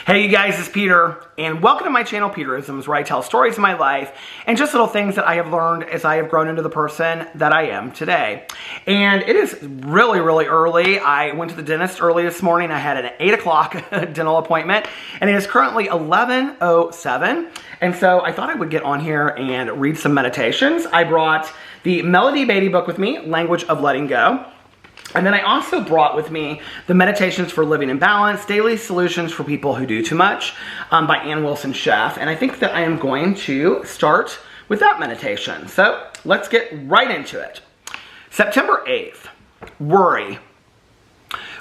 Hey you guys, it's Peter, and welcome to my channel, Peterisms, where I tell stories of my life and just little things that I have learned as I have grown into the person that I am today. And it is really, really early. I went to the dentist early this morning. I had an 8 o'clock dental appointment, and it is currently 11:07. And so I thought I would get on here and read some meditations. I brought the Melody Beatty book with me, Language of Letting Go. And then I also brought with me the Meditations for Living in Balance, Daily Solutions for People Who Do Too Much by Ann Wilson Sheff. And I think that I am going to start with that meditation. So let's get right into it. September 8th, worry.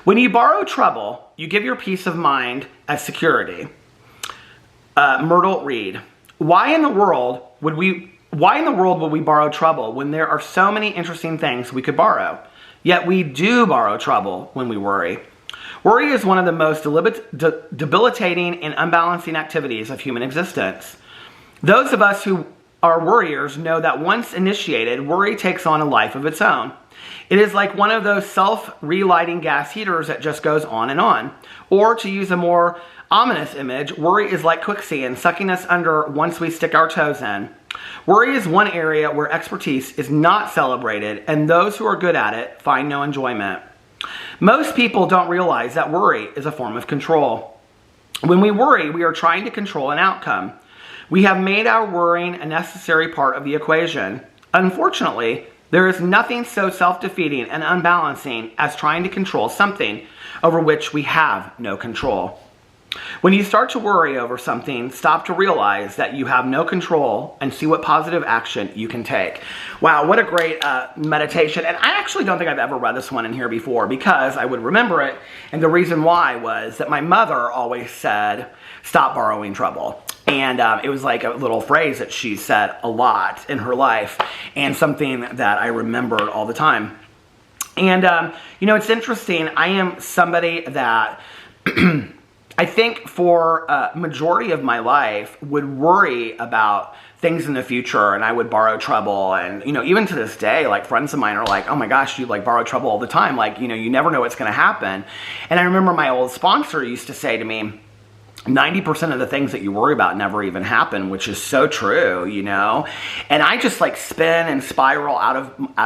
When you borrow trouble, you give your peace of mind as security. Myrtle Reed. Why in the world would we borrow trouble when there are so many interesting things we could borrow? Yet we do borrow trouble when we worry. Worry is one of the most debilitating and unbalancing activities of human existence. Those of us who are worriers know that once initiated, worry takes on a life of its own. It is like one of those self-relighting gas heaters that just goes on and on. Or to use a more ominous image, worry is like quicksand sucking us under once we stick our toes in. Worry is one area where expertise is not celebrated, and those who are good at it find no enjoyment. Most people don't realize that worry is a form of control. When we worry, we are trying to control an outcome. We have made our worrying a necessary part of the equation. Unfortunately, there is nothing so self-defeating and unbalancing as trying to control something over which we have no control. When you start to worry over something, stop to realize that you have no control and see what positive action you can take. Wow, what a great meditation. And I actually don't think I've ever read this one in here before because I would remember it. And the reason why was that my mother always said, stop borrowing trouble. And it was like a little phrase that she said a lot in her life and something that I remembered all the time. And, you know, it's interesting. I am somebody that I think for a majority of my life would worry about things in the future, and I would borrow trouble. And, you know, even to this day, like friends of mine are like, oh my gosh, you like borrow trouble all the time. Like, you know, you never know what's going to happen. And I remember my old sponsor used to say to me, 90% of the things that you worry about never even happen, which is so true, you know? And I just like spin and spiral out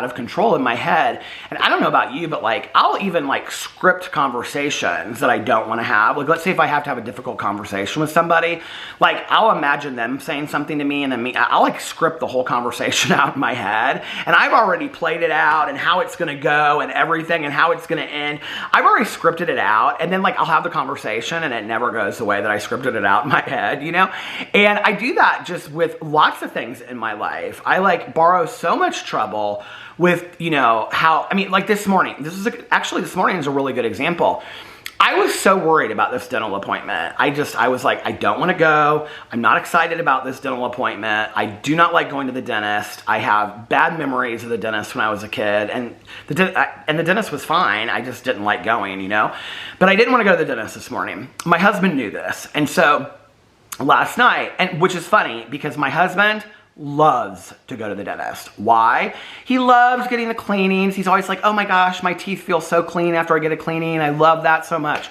of control in my head. And I don't know about you, but like I'll even like script conversations that I don't want to have. Like let's say if I have to have a difficult conversation with somebody, like I'll imagine them saying something to me and then I'll like script the whole conversation out in my head. And I've already played it out and how it's going to go and everything and how it's going to end. I've already scripted it out, and then like I'll have the conversation and it never goes the way that I scripted it out in my head, you know? And I do that just with lots of things in my life. I like borrow so much trouble with, you know, like this morning. This morning is a really good example. I was so worried about this dental appointment. I was like, I don't want to go. I'm not excited about this dental appointment. I do not like going to the dentist. I have bad memories of the dentist when I was a kid, and the dentist was fine. I just didn't like going, you know? But I didn't want to go to the dentist this morning. My husband knew this. And so last night, and which is funny because my husband loves to go to the dentist. Why? He loves getting the cleanings. He's always like, oh my gosh, my teeth feel so clean after I get a cleaning. I love that so much.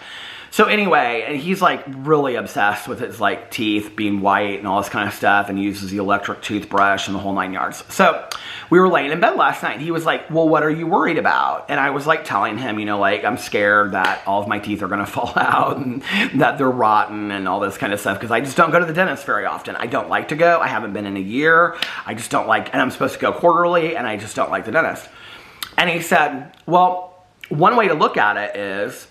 So anyway, and he's like really obsessed with his like teeth being white and all this kind of stuff, and he uses the electric toothbrush and the whole 9 yards. So we were laying in bed last night. He was like, well, what are you worried about? And I was like telling him, you know, like I'm scared that all of my teeth are going to fall out and that they're rotten and all this kind of stuff because I just don't go to the dentist very often. I don't like to go. I haven't been in a year. I just don't like, and I'm supposed to go quarterly, and I just don't like the dentist. And he said, well, one way to look at it is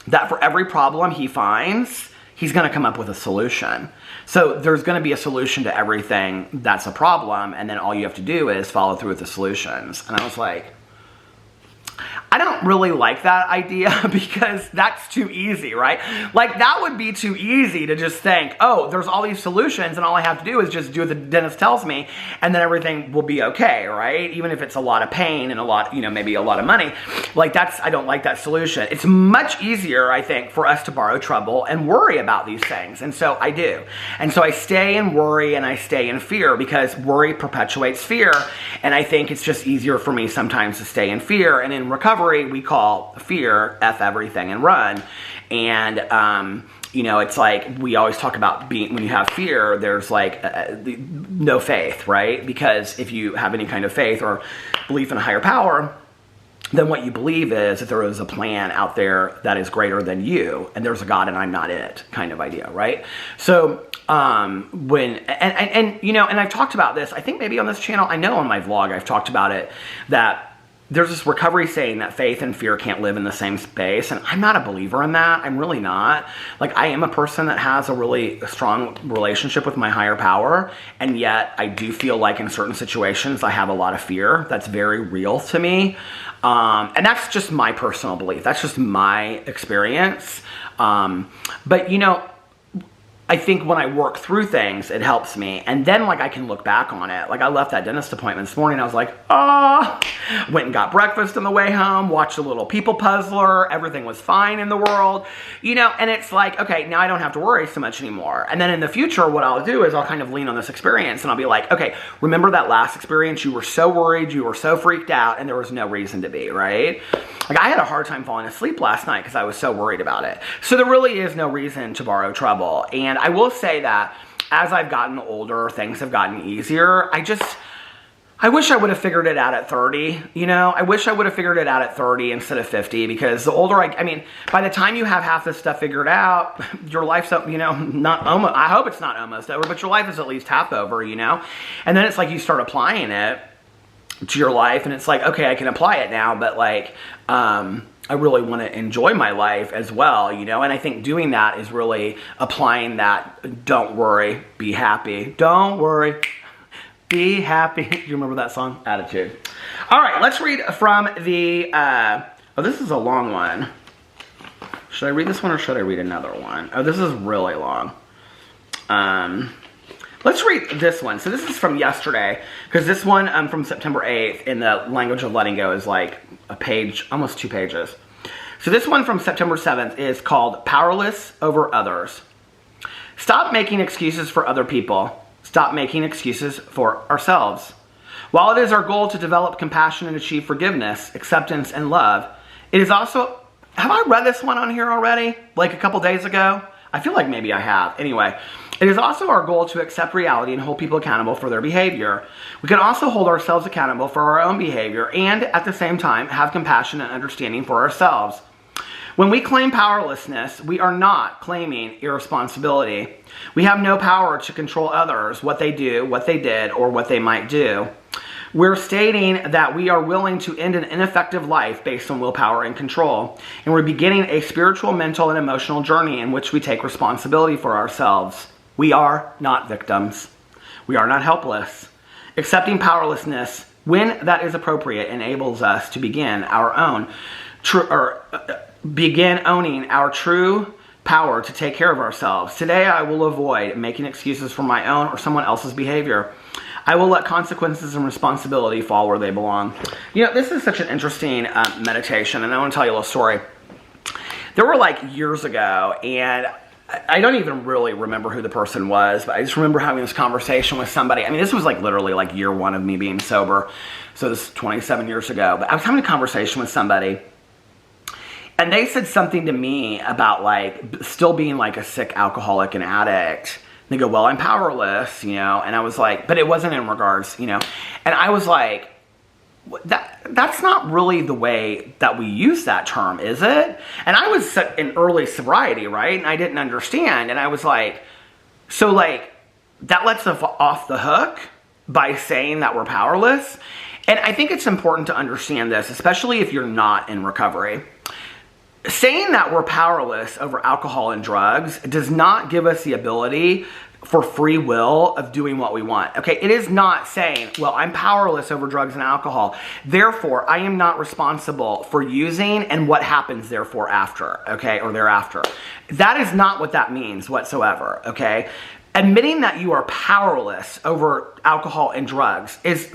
that for every problem he finds, he's going to come up with a solution. So there's going to be a solution to everything that's a problem, and then all you have to do is follow through with the solutions. And I was like, I don't really like that idea because that's too easy, right? Like that would be too easy to just think, oh, there's all these solutions and all I have to do is just do what the dentist tells me and then everything will be okay, right? Even if it's a lot of pain and a lot, you know, maybe a lot of money. Like I don't like that solution. It's much easier, I think, for us to borrow trouble and worry about these things. And so I do. And so I stay in worry and I stay in fear because worry perpetuates fear. And I think it's just easier for me sometimes to stay in fear. And in recovery, we call fear F everything and run. And you know, it's like we always talk about being, when you have fear, there's like no faith, right? Because if you have any kind of faith or belief in a higher power, then what you believe is that there is a plan out there that is greater than you, and there's a God and I'm not it kind of idea, right? So you know, and I've talked about this, I think maybe on this channel, I know on my vlog I've talked about it, that there's this recovery saying that faith and fear can't live in the same space, and I'm not a believer in that. I'm really not. Like, I am a person that has a really strong relationship with my higher power, and yet I do feel like in certain situations I have a lot of fear that's very real to me, and that's just my personal belief. That's just my experience, but you know, I think when I work through things, it helps me. And then, like, I can look back on it. Like, I left that dentist appointment this morning. I was like, went and got breakfast on the way home, watched a little people puzzler. Everything was fine in the world, you know, and it's like, okay, now I don't have to worry so much anymore. And then in the future, what I'll do is I'll kind of lean on this experience and I'll be like, okay, remember that last experience? You were so worried, you were so freaked out, and there was no reason to be, right? Like, I had a hard time falling asleep last night because I was so worried about it. So there really is no reason to borrow trouble. And I will say that as I've gotten older, things have gotten easier. I wish I would have figured it out at 30, you know? I wish I would have figured it out at 30 instead of 50, because the older I mean, by the time you have half this stuff figured out, your life's up, you know, not almost, I hope it's not almost over, but your life is at least half over, you know? And then it's like you start applying it to your life, and it's like, okay, I can apply it now, but like, I really want to enjoy my life as well, you know, and I think doing that is really applying that don't worry, be happy. Don't worry, be happy. Do you remember that song? Attitude. All right, let's read from the, oh, this is a long one. Should I read this one or should I read another one? Oh, this is really long. Let's read this one. So this is from yesterday, because this one from September 8th in the language of letting go is like a page, almost 2 pages. So this one from September 7th is called Powerless Over Others. Stop making excuses for other people. Stop making excuses for ourselves. While it is our goal to develop compassion and achieve forgiveness, acceptance, and love, it is also, have I read this one on here already? Like a couple days ago? I feel like maybe I have. Anyway, it is also our goal to accept reality and hold people accountable for their behavior. We can also hold ourselves accountable for our own behavior and, at the same time, have compassion and understanding for ourselves. When we claim powerlessness, we are not claiming irresponsibility. We have no power to control others, what they do, what they did, or what they might do. We're stating that we are willing to end an ineffective life based on willpower and control. And we're beginning a spiritual, mental, and emotional journey in which we take responsibility for ourselves. We are not victims. We are not helpless. Accepting powerlessness, when that is appropriate, enables us to begin our own, begin owning our true power to take care of ourselves. Today, I will avoid making excuses for my own or someone else's behavior. I will let consequences and responsibility fall where they belong. You know, this is such an interesting meditation, and I want to tell you a little story. There were like years ago, and I don't even really remember who the person was, but I just remember having this conversation with somebody. I mean, this was like literally like year 1 of me being sober. So this is 27 years ago. But I was having a conversation with somebody, and they said something to me about like still being like a sick alcoholic and addict. They go, well, I'm powerless, you know, and I was like, but it wasn't in regards, you know, and I was like, that's not really the way that we use that term, is it? And I was in early sobriety, right? And I didn't understand. And I was like, so like, that lets us off the hook by saying that we're powerless. And I think it's important to understand this, especially if you're not in recovery. Saying that we're powerless over alcohol and drugs does not give us the ability for free will of doing what we want. Okay, it is not saying, well, I'm powerless over drugs and alcohol, therefore I am not responsible for using and what happens therefore after, okay, or thereafter. That is not what that means whatsoever, okay? Admitting that you are powerless over alcohol and drugs is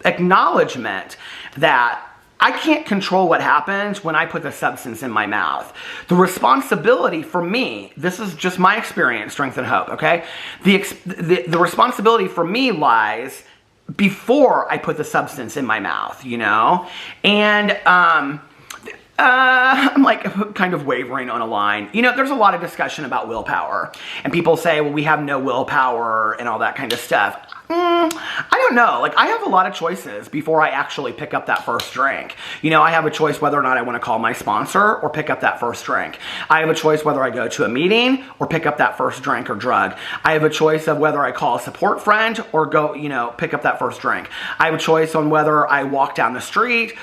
acknowledgement that I can't control what happens when I put the substance in my mouth. The responsibility for me, this is just my experience, strength and hope, okay? The responsibility for me lies before I put the substance in my mouth, you know? And I'm like kind of wavering on a line. You know, there's a lot of discussion about willpower, and people say, well, we have no willpower and all that kind of stuff. I don't know. Like, I have a lot of choices before I actually pick up that first drink. You know, I have a choice whether or not I want to call my sponsor or pick up that first drink. I have a choice whether I go to a meeting or pick up that first drink or drug. I have a choice of whether I call a support friend or go, you know, pick up that first drink. I have a choice on whether I walk down the street,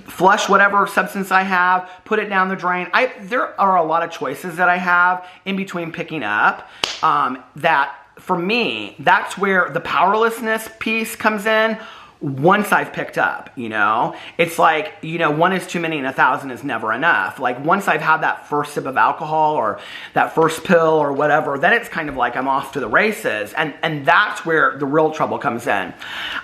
flush whatever substance I have, put it down the drain. There are a lot of choices that I have in between picking up that, for me, that's where the powerlessness piece comes in. Once I've picked up, you know, it's like, you know, 1 is too many and 1,000 is never enough. Like, once I've had that first sip of alcohol or that first pill or whatever, then it's kind of like I'm off to the races. And that's where the real trouble comes in.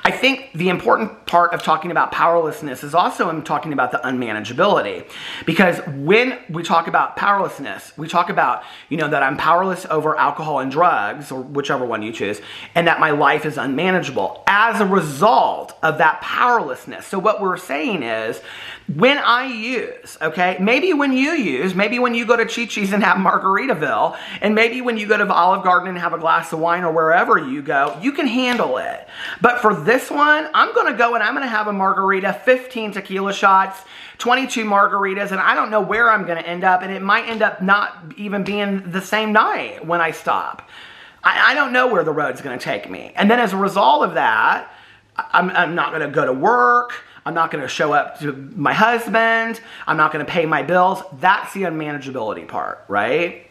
I think the important part of talking about powerlessness is also in talking about the unmanageability. Because when we talk about powerlessness, we talk about, you know, that I'm powerless over alcohol and drugs, or whichever one you choose, and that my life is unmanageable as a result of that powerlessness. So what we're saying is, when I use, okay, maybe when you go to Chi-Chi's and have Margaritaville, and maybe when you go to the Olive Garden and have a glass of wine, or wherever you go, you can handle it. But for this one, I'm going to go and I'm going to have a margarita, 15 tequila shots, 22 margaritas, and I don't know where I'm going to end up, and it might end up not even being the same night when I stop. I don't know where the road's going to take me. And then as a result of that, I'm not going to go to work. I'm not going to show up to my husband. I'm not going to pay my bills. That's the unmanageability part, right?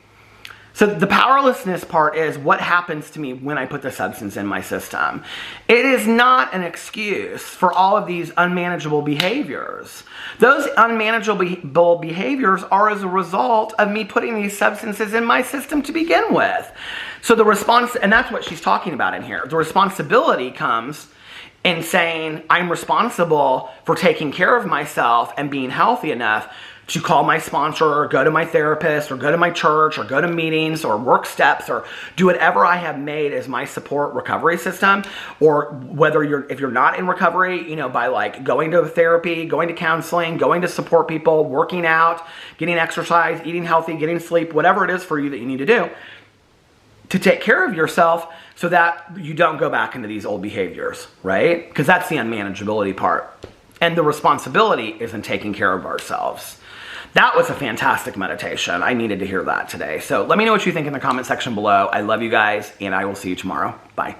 So the powerlessness part is what happens to me when I put the substance in my system. It is not an excuse for all of these unmanageable behaviors. Those unmanageable behaviors are as a result of me putting these substances in my system to begin with. So the response, and that's what she's talking about in here, the responsibility comes in saying I'm responsible for taking care of myself and being healthy enough to call my sponsor or go to my therapist or go to my church or go to meetings or work steps or do whatever I have made as my support recovery system. Or whether if you're not in recovery, you know, by like going to therapy, going to counseling, going to support people, working out, getting exercise, eating healthy, getting sleep, whatever it is for you that you need to do to take care of yourself so that you don't go back into these old behaviors, right? Because that's the unmanageability part. And the responsibility is in taking care of ourselves. That was a fantastic meditation. I needed to hear that today. So let me know what you think in the comment section below. I love you guys, and I will see you tomorrow. Bye.